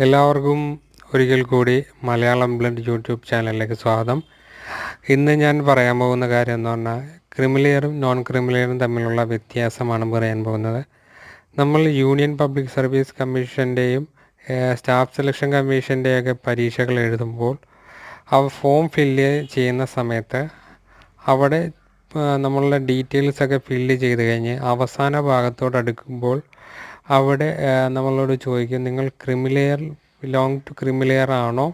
എല്ലാവർക്കും ഒരിക്കൽ കൂടി മലയാളം ബ്ലഡ് യൂട്യൂബ് ചാനലിലേക്ക് സ്വാഗതം. ഇന്ന് ഞാൻ പറയാൻ പോകുന്ന കാര്യം എന്ന് പറഞ്ഞാൽ ക്രിമിലെയറും നോൺ ക്രിമിലെയറും തമ്മിലുള്ള വ്യത്യാസമാണ് പറയാൻ പോകുന്നത്. നമ്മൾ യൂണിയൻ പബ്ലിക് സർവീസ് കമ്മീഷൻ്റെയും സ്റ്റാഫ് സെലക്ഷൻ കമ്മീഷൻ്റെയൊക്കെ പരീക്ഷകൾ എഴുതുമ്പോൾ ഫോം ഫില്ല് ചെയ്യുന്ന സമയത്ത് അവിടെ നമ്മളുടെ ഡീറ്റെയിൽസൊക്കെ ഫില്ല് ചെയ്ത് കഴിഞ്ഞ് അവസാന ഭാഗത്തോട് അടുക്കുമ്പോൾ അവിടെ നമ്മളോട് ചോദിക്കും, നിങ്ങൾ ബിലോങ് ടു ക്രിമിലെയർ ആണോ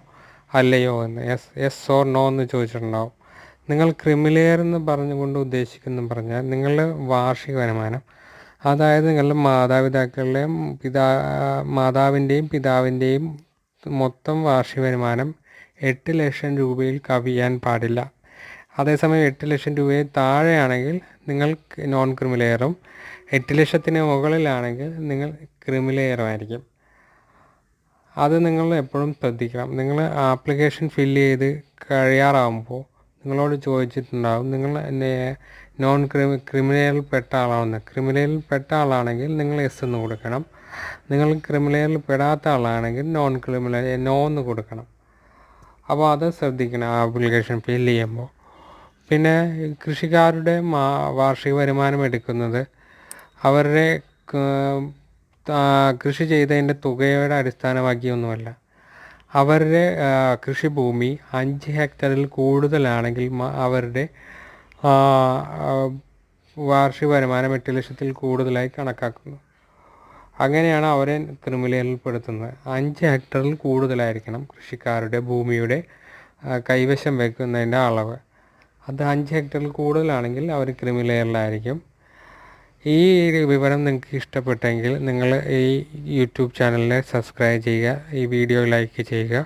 അല്ലയോ എന്ന്. യെസ് ഓർ നോ എന്ന് ചോദിച്ചിട്ടുണ്ടാവും. നിങ്ങൾ ക്രിമിലെയർ എന്ന് പറഞ്ഞുകൊണ്ട് ഉദ്ദേശിക്കുന്നു പറഞ്ഞാൽ നിങ്ങളുടെ വാർഷിക വരുമാനം, അതായത് നിങ്ങളുടെ മാതാവിൻ്റെയും പിതാവിൻ്റെയും മൊത്തം വാർഷിക വരുമാനം 8 ലക്ഷം രൂപയിൽ കവിയാൻ പാടില്ല. അതേസമയം 8 ലക്ഷം രൂപയിൽ താഴെയാണെങ്കിൽ നിങ്ങൾ നോൺ ക്രിമിലെയറും, 8 ലക്ഷത്തിന് മുകളിലാണെങ്കിൽ നിങ്ങൾ ക്രിമിലെയറുമായിരിക്കും. അത് നിങ്ങൾ എപ്പോഴും ശ്രദ്ധിക്കണം. നിങ്ങൾ ആപ്ലിക്കേഷൻ ഫില്ല് ചെയ്ത് കഴിയാറാകുമ്പോൾ നിങ്ങളോട് ചോദിച്ചിട്ടുണ്ടാകും, നിങ്ങൾ ക്രിമിലെയറിൽ പെട്ട ആളാണെന്ന്. ക്രിമിലെയറിൽ പെട്ട ആളാണെങ്കിൽ നിങ്ങൾ എസ് എന്ന് കൊടുക്കണം. നിങ്ങൾ ക്രിമിലെയറിൽ പെടാത്ത ആളാണെങ്കിൽ നോ എന്ന് കൊടുക്കണം. അപ്പോൾ അത് ശ്രദ്ധിക്കണം ആപ്ലിക്കേഷൻ ഫില്ല് ചെയ്യുമ്പോൾ. പിന്നെ കൃഷിക്കാരുടെ വാർഷിക വരുമാനം എടുക്കുന്നത് അവരുടെ കൃഷി ചെയ്തതിൻ്റെ തുകയുടെ അടിസ്ഥാനമാക്കിയൊന്നുമല്ല. അവരുടെ കൃഷിഭൂമി 5 ഹെക്ടറിൽ കൂടുതലാണെങ്കിൽ അവരുടെ വാർഷിക വരുമാനം 8 ലക്ഷത്തിൽ കൂടുതലായി കണക്കാക്കുന്നു. അങ്ങനെയാണ് അവരെ ക്രിമിലെയറിൽ പെടുത്തുന്നത്. 5 ഹെക്ടറിൽ കൂടുതലായിരിക്കണം കൃഷിക്കാരുടെ ഭൂമിയുടെ കൈവശം വയ്ക്കുന്നതിൻ്റെ അളവ്. അത് 5 ഹെക്ടറിൽ കൂടുതലാണെങ്കിൽ അവർ ക്രിമിലെയറിലായിരിക്കും. ഈ വിവരം നിങ്ങൾക്ക് ഇഷ്ടപ്പെട്ടെങ്കിൽ നിങ്ങൾ ഈ യൂട്യൂബ് ചാനലിനെ സബ്സ്ക്രൈബ് ചെയ്യുക, ഈ വീഡിയോ ലൈക്ക് ചെയ്യുക,